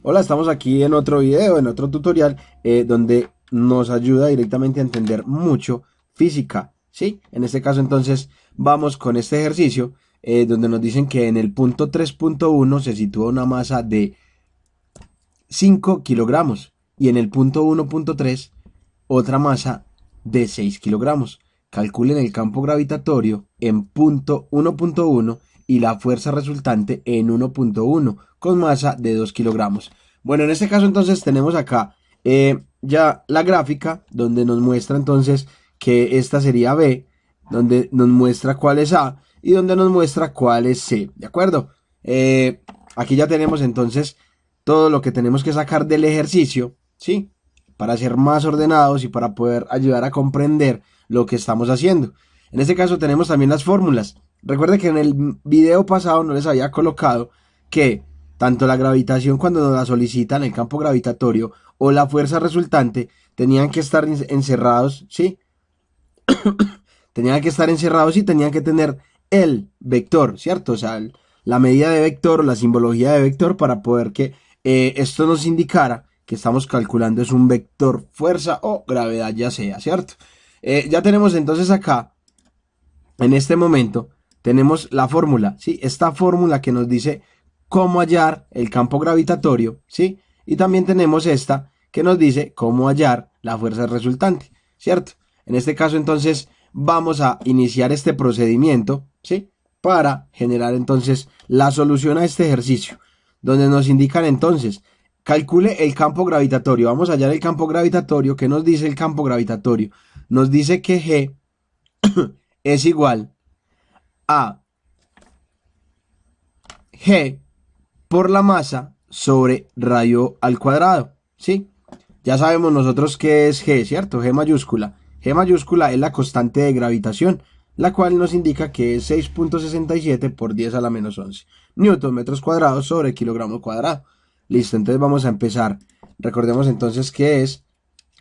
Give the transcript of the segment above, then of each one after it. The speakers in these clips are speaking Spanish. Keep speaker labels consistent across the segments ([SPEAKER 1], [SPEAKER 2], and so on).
[SPEAKER 1] Hola, estamos aquí en otro video, en otro tutorial, donde nos ayuda directamente a entender mucho física, ¿sí? En este caso entonces vamos con este ejercicio, donde nos dicen que en el punto 3.1 se sitúa una masa de 5 kilogramos y en el punto 1.3 otra masa de 6 kilogramos. Calculen el campo gravitatorio en punto 1.1 y la fuerza resultante en 1.1 con masa de 2 kilogramos. Bueno, en este caso entonces tenemos acá ya la gráfica donde nos muestra entonces que esta sería B, donde nos muestra cuál es A y donde nos muestra cuál es C, ¿de acuerdo? Aquí ya tenemos entonces todo lo que tenemos que sacar del ejercicio, ¿sí? Para ser más ordenados y para poder ayudar a comprender lo que estamos haciendo. En este caso tenemos también las fórmulas. Recuerde que en el video pasado no les había colocado que tanto la gravitación cuando nos la solicitan, el campo gravitatorio o la fuerza resultante tenían que estar encerrados, ¿sí? Tenían que estar encerrados y tenían que tener el vector, ¿cierto? O sea, la medida de vector o la simbología de vector para poder que esto nos indicara que estamos calculando es un vector fuerza o gravedad ya sea, ¿cierto? Ya tenemos entonces acá, en este momento, tenemos la fórmula, ¿sí? Esta fórmula que nos dice cómo hallar el campo gravitatorio, ¿sí? Y también tenemos esta que nos dice cómo hallar la fuerza resultante, ¿cierto? En este caso, entonces, vamos a iniciar este procedimiento, ¿sí? Para generar entonces la solución a este ejercicio, donde nos indican entonces, calcule el campo gravitatorio. Vamos a hallar el campo gravitatorio. ¿Qué nos dice el campo gravitatorio? Nos dice que G es igual a G por la masa sobre radio al cuadrado, ¿sí? Ya sabemos nosotros qué es G, ¿cierto? G mayúscula. G mayúscula es la constante de gravitación, la cual nos indica que es 6.67 por 10 a la menos 11 newton metros cuadrados sobre kilogramo cuadrado. Listo, entonces vamos a empezar. Recordemos entonces que es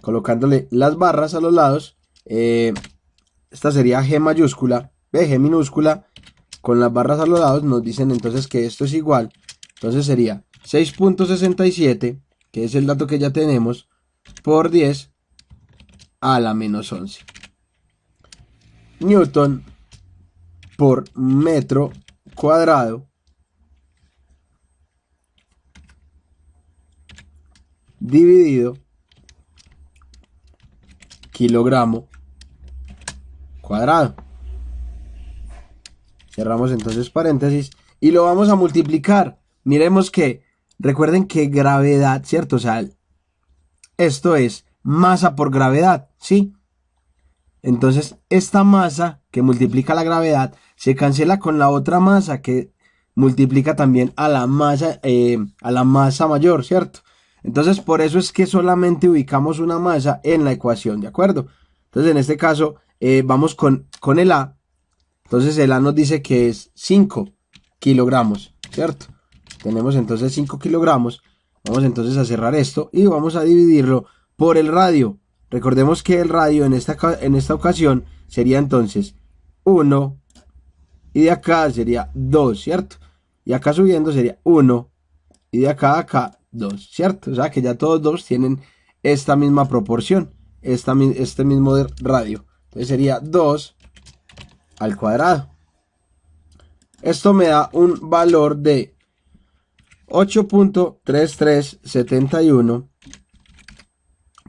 [SPEAKER 1] colocándole las barras a los lados. Esta sería G mayúscula, G minúscula, con las barras a los lados nos dicen entonces que esto es igual. Entonces sería 6.67, que es el dato que ya tenemos, por 10 a la menos 11 newton por metro cuadrado dividido kilogramo cuadrado. Cerramos entonces paréntesis y lo vamos a multiplicar. Miremos que, recuerden que gravedad, ¿cierto? O sea, esto es masa por gravedad, ¿sí? Entonces, esta masa que multiplica la gravedad se cancela con la otra masa que multiplica también a la masa mayor, ¿cierto? Entonces, por eso es que solamente ubicamos una masa en la ecuación, ¿de acuerdo? Entonces, en este caso, vamos con el A. Entonces, el A nos dice que es 5 kilogramos, ¿cierto? Tenemos entonces 5 kilogramos. Vamos entonces a cerrar esto y vamos a dividirlo por el radio. Recordemos que el radio en esta ocasión sería entonces 1 y de acá sería 2, ¿cierto? Y acá subiendo sería 1 y de acá a acá 2, ¿cierto? O sea que ya todos dos tienen esta misma proporción, este mismo radio. Entonces sería 2 al cuadrado. Esto me da un valor de 8.3371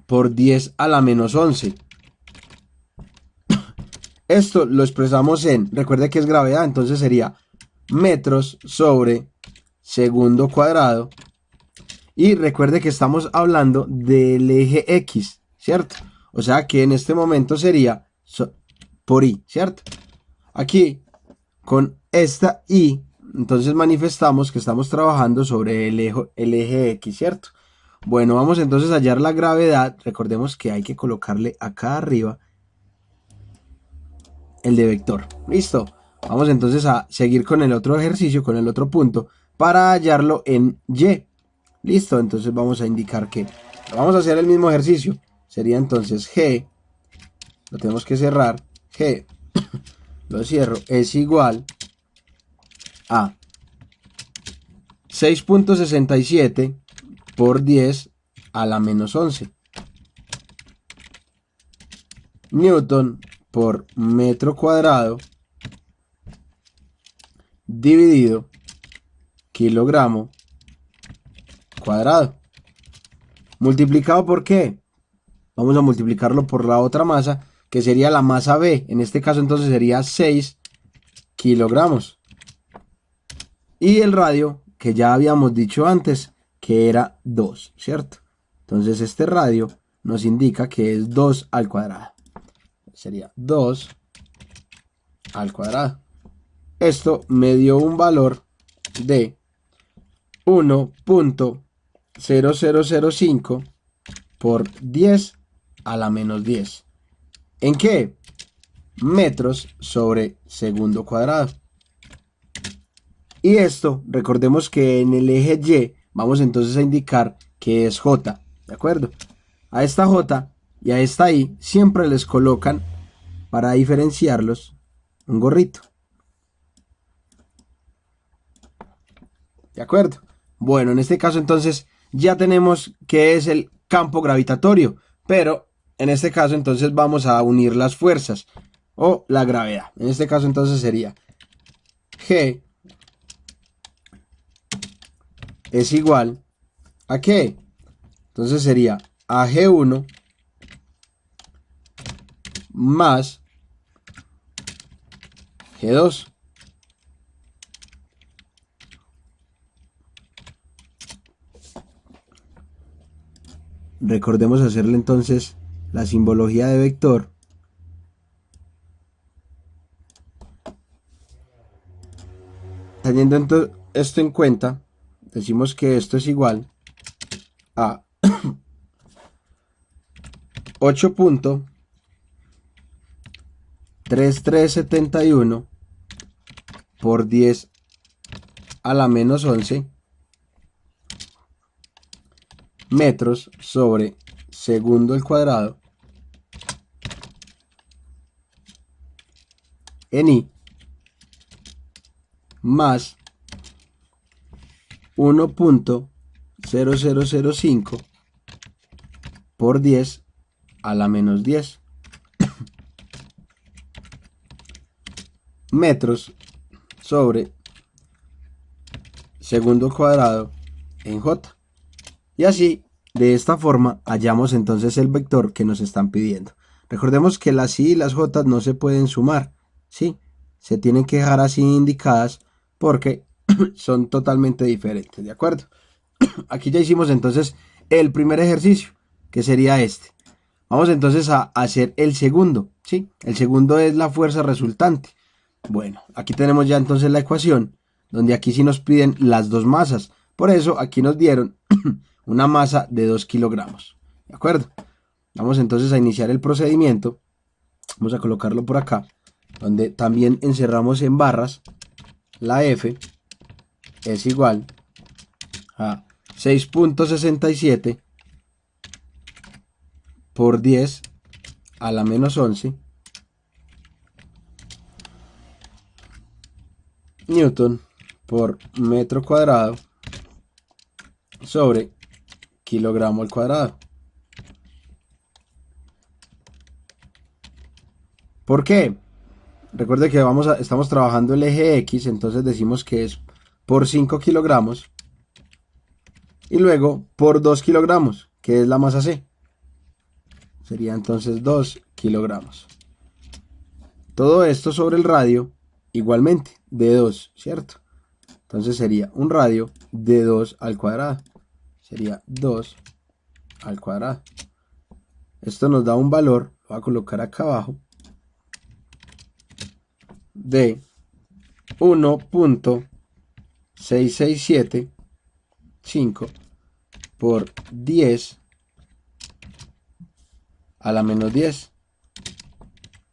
[SPEAKER 1] por 10 a la menos 11. Esto lo expresamos recuerde que es gravedad, entonces sería metros sobre segundo cuadrado. Y recuerde que estamos hablando del eje X, ¿cierto? O sea que en este momento sería por Y, ¿cierto? Aquí, con esta Y, entonces manifestamos que estamos trabajando sobre el eje X, ¿cierto? Bueno, vamos entonces a hallar la gravedad. Recordemos que hay que colocarle acá arriba el de vector. Listo. Vamos entonces a seguir con el otro ejercicio, con el otro punto, para hallarlo en Y. Listo, entonces vamos a indicar que vamos a hacer el mismo ejercicio. Sería entonces G, lo tenemos que cerrar, G, lo cierro, es igual a 6.67 por 10 a la menos 11. Newton por metro cuadrado dividido kilogramo cuadrado. ¿Multiplicado por qué? Vamos a multiplicarlo por la otra masa, que sería la masa B. En este caso entonces sería 6 kilogramos. Y el radio, que ya habíamos dicho antes, que era 2, ¿cierto? Entonces este radio nos indica que es 2 al cuadrado. Sería 2 al cuadrado. Esto me dio un valor de 1.0005 por 10 a la menos 10. ¿En qué? Metros sobre segundo cuadrado. Y esto, recordemos que en el eje Y vamos entonces a indicar que es J, ¿de acuerdo? A esta J y a esta I siempre les colocan, para diferenciarlos, un gorrito. ¿De acuerdo? Bueno, en este caso entonces ya tenemos qué es el campo gravitatorio, pero en este caso entonces vamos a unir las fuerzas o la gravedad. En este caso entonces sería G es igual ¿a qué? Entonces sería AG1 más G2. Recordemos hacerle entonces la simbología de vector. Teniendo esto en cuenta, decimos que esto es igual a 8.3371 por 10 a la menos 11 metros sobre segundo al cuadrado en I más 1.0005 por 10 a la menos 10 metros sobre segundo al cuadrado en J. Y así, de esta forma, hallamos entonces el vector que nos están pidiendo. Recordemos que las I y las J no se pueden sumar, ¿sí? Se tienen que dejar así indicadas porque son totalmente diferentes, ¿de acuerdo? Aquí ya hicimos entonces el primer ejercicio, que sería este. Vamos entonces a hacer el segundo, ¿sí? El segundo es la fuerza resultante. Bueno, aquí tenemos ya entonces la ecuación, donde aquí sí nos piden las dos masas. Por eso aquí nos dieron una masa de 2 kilogramos, ¿de acuerdo? Vamos entonces a iniciar el procedimiento. Vamos a colocarlo por acá, donde también encerramos en barras la F es igual a 6.67 por 10 a la menos 11 Newton por metro cuadrado sobre kilogramo al cuadrado. ¿Por qué? Recuerde que estamos trabajando el eje X, entonces decimos que es por 5 kilogramos y luego por 2 kilogramos, que es la masa C. Sería entonces 2 kilogramos. Todo esto sobre el radio igualmente de 2, ¿cierto? Entonces sería un radio de 2 al cuadrado. Sería 2 al cuadrado. Esto nos da un valor, lo voy a colocar acá abajo, de 1.6675 por 10 a la menos 10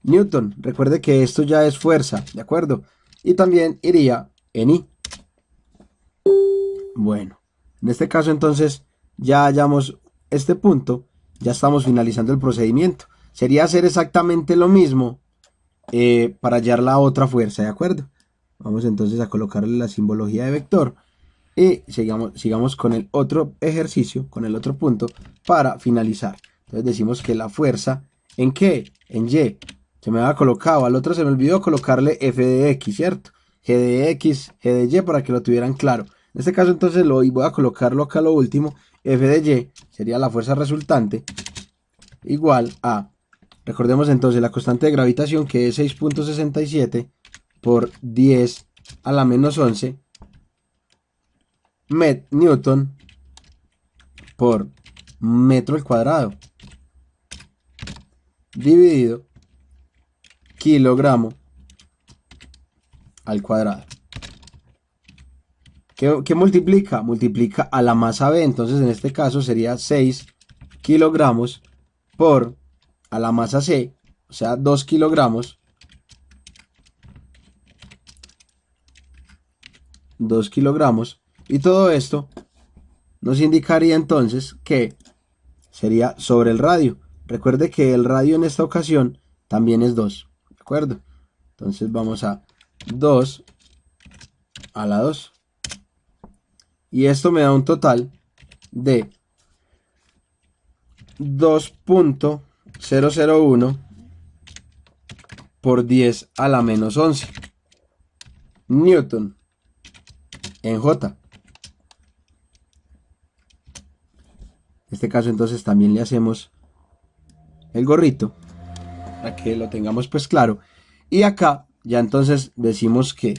[SPEAKER 1] Newton. Recuerde que esto ya es fuerza, ¿de acuerdo? Y también iría en I. Bueno, en este caso entonces ya hallamos este punto, ya estamos finalizando el procedimiento. Sería hacer exactamente lo mismo para hallar la otra fuerza, ¿de acuerdo? Vamos entonces a colocarle la simbología de vector. Y sigamos con el otro ejercicio, con el otro punto, para finalizar. Entonces decimos que la fuerza, ¿en qué? En Y. Se me había colocado, al otro se me olvidó colocarle f de x, ¿cierto? G de x, G de y, para que lo tuvieran claro. En este caso entonces voy a colocarlo acá lo último. F de y sería la fuerza resultante igual a, recordemos entonces la constante de gravitación, que es 6.67 por 10 a la menos 11 Newton por metro al cuadrado, dividido kilogramo al cuadrado. ¿Qué multiplica? Multiplica a la masa B. Entonces en este caso sería 6 kilogramos por a la masa C, o sea 2 kilogramos. 2 kilogramos. Y todo esto nos indicaría entonces que sería sobre el radio. Recuerde que el radio en esta ocasión también es 2. ¿De acuerdo? Entonces vamos a 2 a la 2. Y esto me da un total de 2.001 por 10 a la menos 11 Newton en J. En este caso entonces también le hacemos el gorrito para que lo tengamos pues claro. Y acá ya entonces decimos que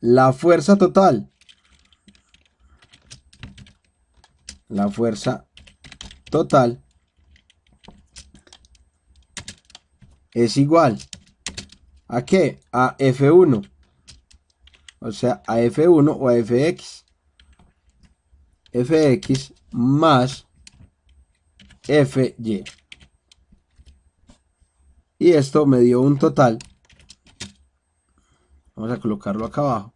[SPEAKER 1] la fuerza total es igual ¿a qué? A F1, o sea a F1 o a Fx más Fy, y esto me dio un total, vamos a colocarlo acá abajo,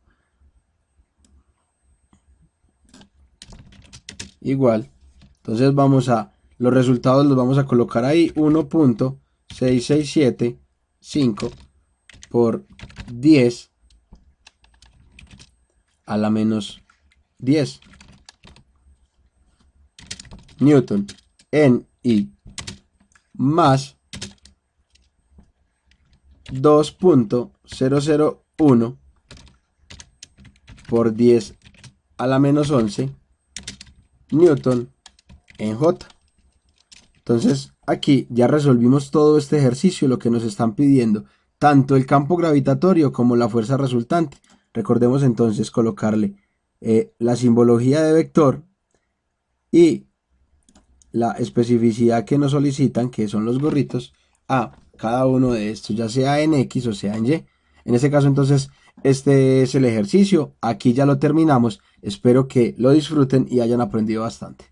[SPEAKER 1] igual, entonces los resultados los vamos a colocar ahí, 1.6675 por 10 a la menos 10 Newton en I, más 2.001 por 10 a la menos 11 Newton en J. Entonces aquí ya resolvimos todo este ejercicio, lo que nos están pidiendo, tanto el campo gravitatorio como la fuerza resultante. Recordemos entonces colocarle la simbología de vector y la especificidad que nos solicitan, que son los gorritos, a cada uno de estos, ya sea en X o sea en Y. En este caso entonces este es el ejercicio, aquí ya lo terminamos, espero que lo disfruten y hayan aprendido bastante.